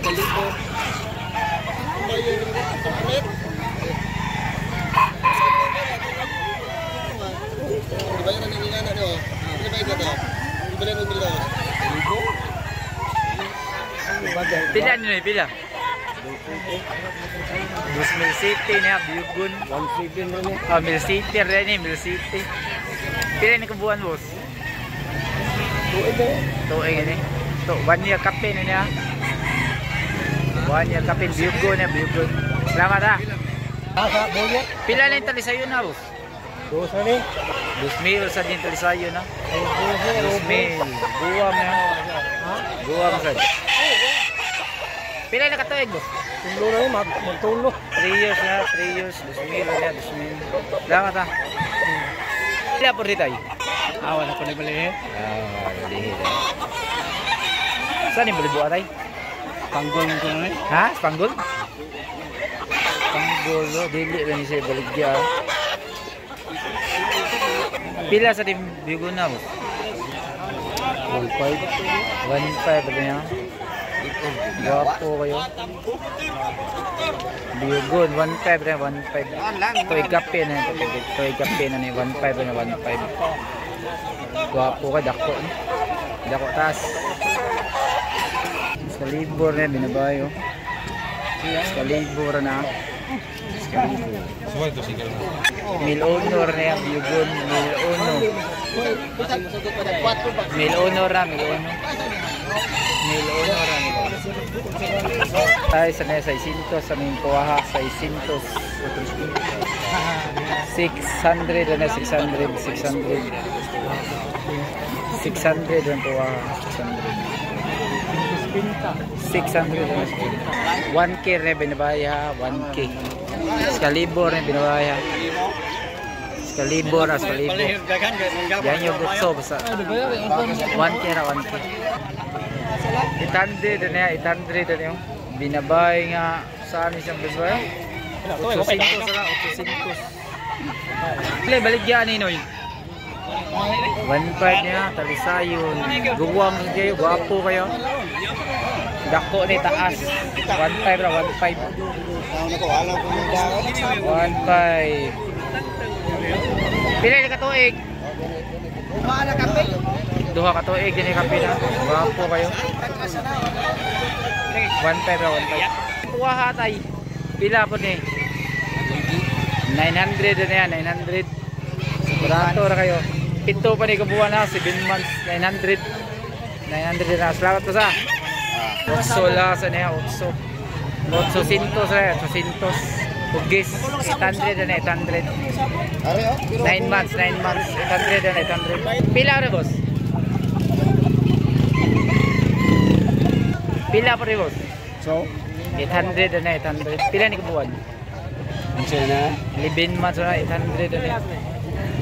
kalibo. Bayaran ng ingana nyo. Ano ba ito? Ibalin mo bilo. Pila nyo eh, pila? 2,000 City niya, Biyugun. 1.7 na niya. Ah, Mil City rin eh, Mil City. Pila ni kabuan, boss? Tuig ni. 1 year kape na niya. 1 year kape, Biyugun niya, Biyugun. Salamat ha. Pila na yung talisayo na, boss? 2,000 sa din talisayo na. 2,000. Buwam na. Buwam sa. Pila na katuig, boss? Tulo na yun, magtulo. 3 years na, 3 years. 2,000 na, 2,000. Salamat ha. Pila po rin tayo? Wala ko na balihin. Balihin. Saan yung balibuan tayo? Panggol ko na eh. Ha? Panggol? Panggol, no? Dili rin siya baligya. Pila sa tim bigo na, boss? 1.5. 1.5 ba niya? Gwapo kayo. Bigon, 1.5 rin, 1.5. Toy kape na, toy kape na ni 1.5 na 1.5. Gwapo ka, dako. Dako taas. Excalibur na, binabayo. Excalibur na. Excalibur. Mil honor na yan, Bigon, mil honor. Mil honor na, mil honor. Mil honor na, mil honor. Tayo sa nesa, 600 sa may kuwaha, 600. 600 na, 600, 600. 600 ang kuwaha, 600 na. 1K na binabaya, 1K. Excalibur na binabaya. Excalibur, Excalibur. Yan yung gutso, basta 1K na, 1K. 800 na, 800 na yung binabay nga. Saan isang binabay? 800 na, 800. Baligyan ni Noy. 1.5 niya, talisayon. Guwang kayo, gwapo kayo. Dako ni taas. 1.5 na, 1.5. 1.5. Pila ni katuig? Duha katuig din ni kape na. Gwapo kayo. 1.5 na, 1.5. Kuwaha tay. Pila po ni? 900 na yan, 900. Sigurado na kayo. Ito pa ni kabuhan na, 7 months, 900. 900 na. Salamat po sa. 8 la sa niya, 8. 800 sa 800. Pugis, 800 na 800. 9 months, 9 months. 800 na 800. Pila rin, boss? Pila pa rin, boss? So? 800 na 800. Pila ni kabuhan? 11 months na 800 na.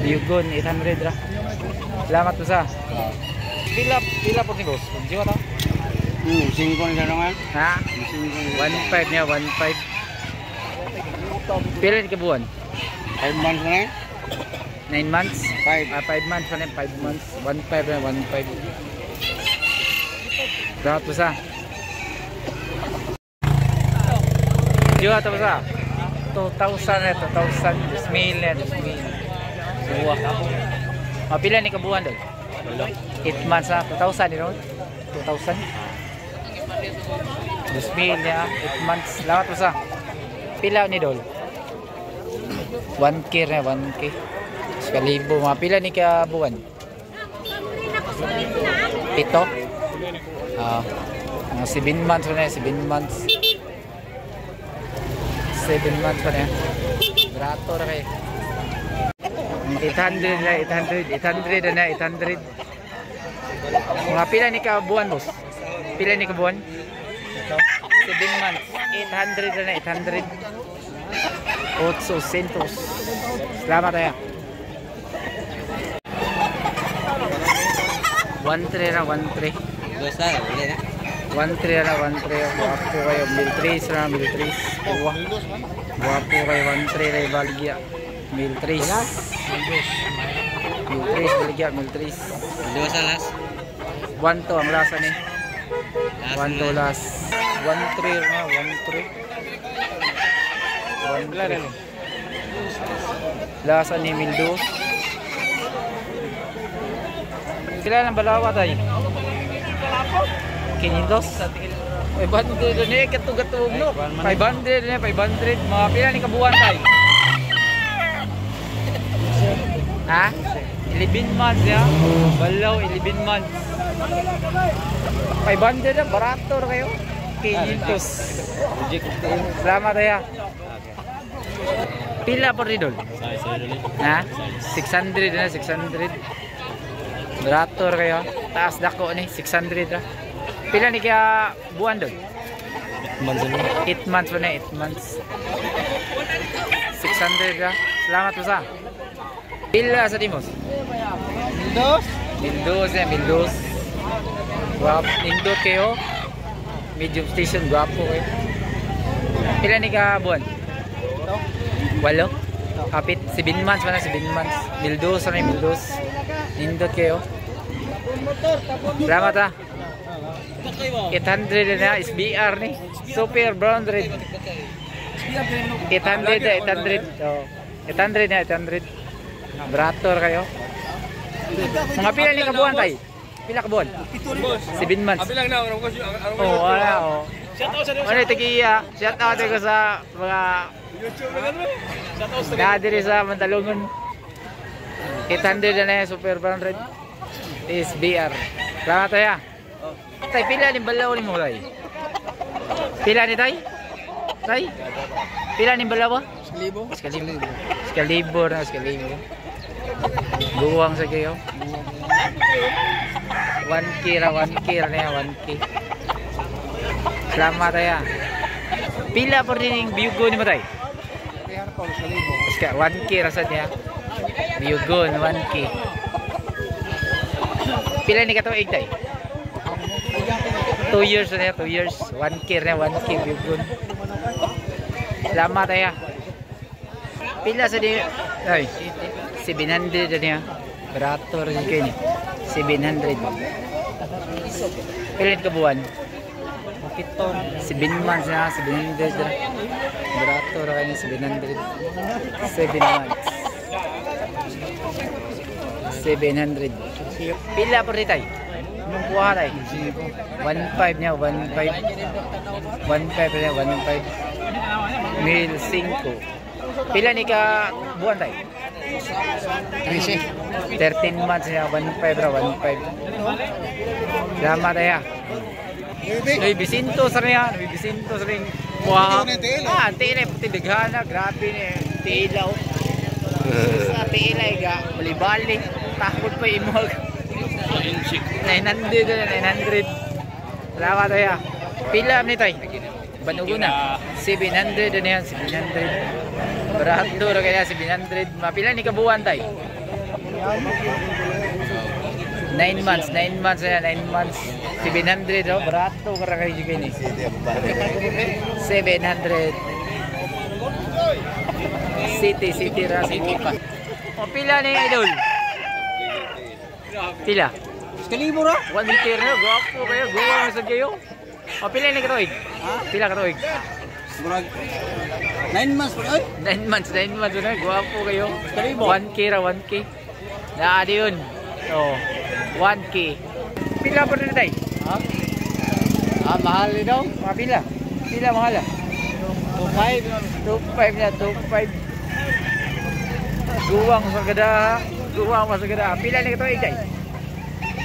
Biyugon, 800 ra. Salamat po sa. Pila po ni boss? Diyo ka to? 5 na naman. Ha? 1.5 niya, 1.5. Pila ni kabuhan? 5 months na eh. 9 months? 5. 5 months na 5 months. 1.5 na, 1.5. Salamat po sa. Diyo ka to po sa? 2,000 na, 2,000. 2,000 na, 2,000. Buwak ako. Pila ni kabuhan doon? 8 months na, 2,000 din noon? 2,000? 2,000 niya, 8 months. Salamat po sa. Pila ni Dol? 1K na, 1K. Excalibur. Mga pila ni kabuhan? 7? Mga 7 months na, 7 months. 7 months pa na. Brato na kayo. 800 na, 800 na, 800. Mga pila ni kabuhan, boss? Pila ni kabuhan? 7 months. 800 na, 800. 800. Salamat tayo. 1.3 na, 1.3. 1.3 na, 1.3. Guwapo kayo. 1.3 na, 1.3. Guwapo kayo. 1.3 na ibaligya. 1.3. 1.3 baligya, 1.3. 1 to ang lasa ni. 1 to last. 1-3 na, 1-3. 1-3. Lasa ni Mildos. Sila ng balawa tayo. 500. 500 na katug-katug no. 500 na, 500. Mga pila ni kabuan tayo. Ha? 11 months ya. Balaw 11 months. 500 na, barato na kayo. 500. Salamat ya. Pila po rin doon? Ha? 600 na, 600. Barato na kayo. Taas dako ni, 600 na. Pila ni kaya buwan doon? 8 months po na, 8 months. 600 na. Salamat po sa. Pila sa Dimos? Mildos ya, Mildos. Guwapo, nindot kayo. Medium station, guwapo kayo. Pila ni ka buwan? 8? Kapit, 7 months pa na, 7 months. Mildos na yung Mildos. Nindot kayo. Salamat ha. 800 na, SBR ni. Super brown red. 800 na, 800. So, 800 na, 800. Brator kayo. Mga pila ni kabuan tayo? Pila kabuan? 7 months. Abilang na, Oo, wala o. Ano yung tagiya? Shout out ko sa mga nadiri sa Mandalungon. 800 na yan, super brown red. SBR. Salamat tayo. Tay, pila ni balaw ni mo tayo? Pila ni tayo? Tay? Pila ni balaw? Skalibo na, skalibo. Buwang sa kayo. 1K na, 1K na yan, 1K. Salamat tayo. Pila po rin yung biyugo ni mo tayo? 1K rasa niya. Biyugon, 1K. Pila ni katuig tayo? 2 years na, 2 years. 1K na, 1K biyugon. Salamat tayo. Pila sa di... Ay, 700 na niya. Barato rin kayo ni. 700. Pilit ka buwan? 7 months na, 700 na. Barato rin kayo ni 700. 7 months. 700. Pila po rin tayo? Anong kuha tayo? 1.5 niya, 1.5. 1.5 niya, 1.5. Mil 5. Pila ni ka buwan tayo? 13 months niya, 1.5 ra, 1.5. Salamat tayo. Noy Bisinto sa niya, Noy Bisinto sa ring kuha. Ah, tila, tidighana, grabe ni tila. Sa tila, bali-bali. Takot pa imog. 900 na, 900. Salamat tayo. Pila ni tayo? Banugo na. 700 na yan, 700. Barato na kaya 700. Mapila ni kabuwan tayo? 9 months, 9 months na, 9 months. 700, oh, barato ka rin kayo dyan eh. 700. City ra, city pa. O, pila ni idol? Pila? Skalibo ra? 1 meter na, guwapo kayo, guwapo sa kayo. O, pila ni katuig? Pila katuig? 9 months pa. 9 months na, guwapo kayo. 1K ra, 1K. Naadi yun. O, 1K. Pila pa rin tayo? Mahal ni daw. Pila? Pila mahal ah? 2.5 na, 2.5. Guwang sa gada. Guwang sa gada. Pila ni katuig tayo?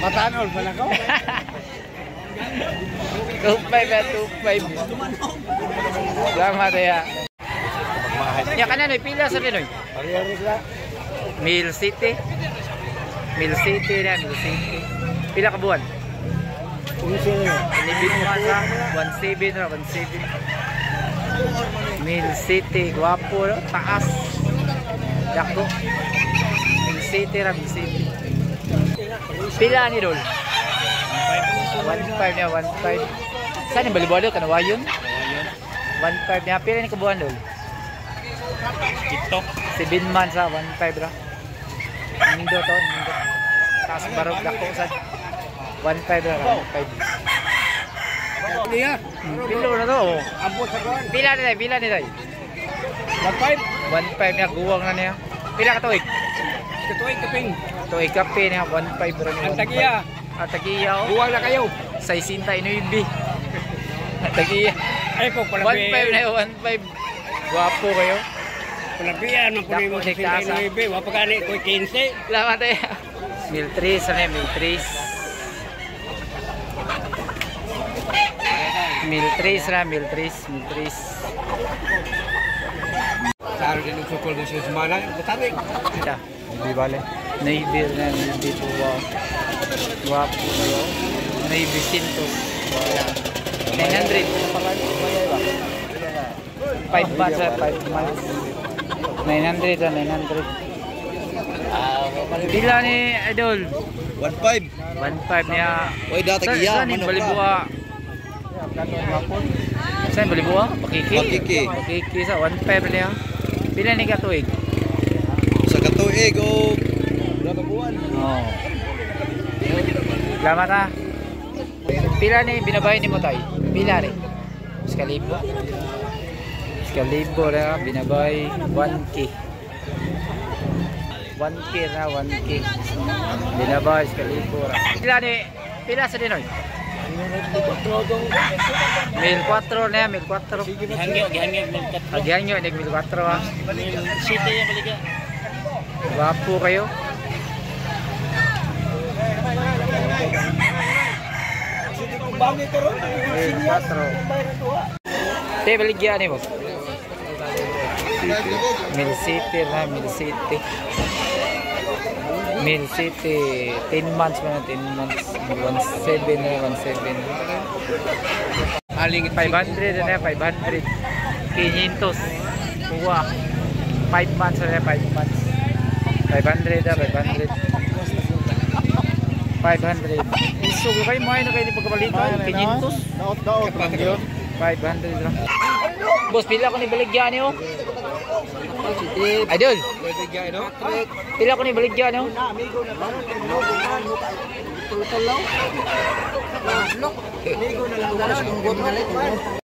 Matanol pa na ko. 2.5 na, 2.5. Salamat tayo. Ya kanan pila sa rin. Mill City. Mill City na, Mill City. Pila ka buwan? 11 months ha. 1.7 na, 1.7. Mill City, guwapo, taas. Dako. Mill City na, Mill City. Pila ni Dol? 1.5 niya, 1.5. Saan yung balibalo? Kanawayon? 1.5 niya. Pila ni kabuhan Dol? Ito. 7 months ha, 1.5 ra. Nindo to, nindo. Taas barog dako sa 1.5 ra, 1.5. Iya. Pilo na to. Oh. Ambos sa kuan. Pila ni tayo, pila ni tayo. 1.5. 1.5 niya, guwang na niya. Pila ka tuig? Katuig kaping. Tuig kape niya, 1.5 rin. Ang tagiya. Ang tagiya, oh. Buwag na kayo. 69. Ang tagiya. Ay ko 1.5 na yun, 1.5. Guwapo kayo. Palabian man pud mo sa 69. Wa pa gani ko 15. Salamat tayo. Miltris, ano yan, Miltris. Miltris na, Miltris. Saro din ang sukol mo sa semana. Butari. Kita, hindi bale. Navy na, Navy po, wow. Guwapo kayo. Navy Sinto. Wow. 900. 5 months, 5 months. 900 na, 900. Pila ni Idol? 1.5. 1.5 niya. Uy, dati Saan yung balibuha? Saan balibuha? Pakiki? Pakiki sa 1.5 niya. Pila ni katuig? Sa katuig o buwan. Oo. Salamat ha. Pila ni binabay ni mo tayo? Pila rin? Iskalibo. Iskalibo na binabay 1K. 1K na 1K. Binabay iskalibo ra. Pila sa dinoy? 1,400 na 1,400. Hangyo nag 1,400 ha. City yung baliga. Guwapo kayo. Bangi ko ron. 1,400. Te baligyan ni boss. Mill City na, Mill City. Mill City, 10 months pa na, 10 months. 1,700 na, 1,700. Aling 500 na, 500. 500. Kuha. 5 months na, 5 months. 500 na, 500. 500. Iso ko kayo, mga na kayo ni pagkabalitan. 500. 500 lang. Boss, pila ko ni baligyan niyo. Idol. Pila ko ni baligyan niyo.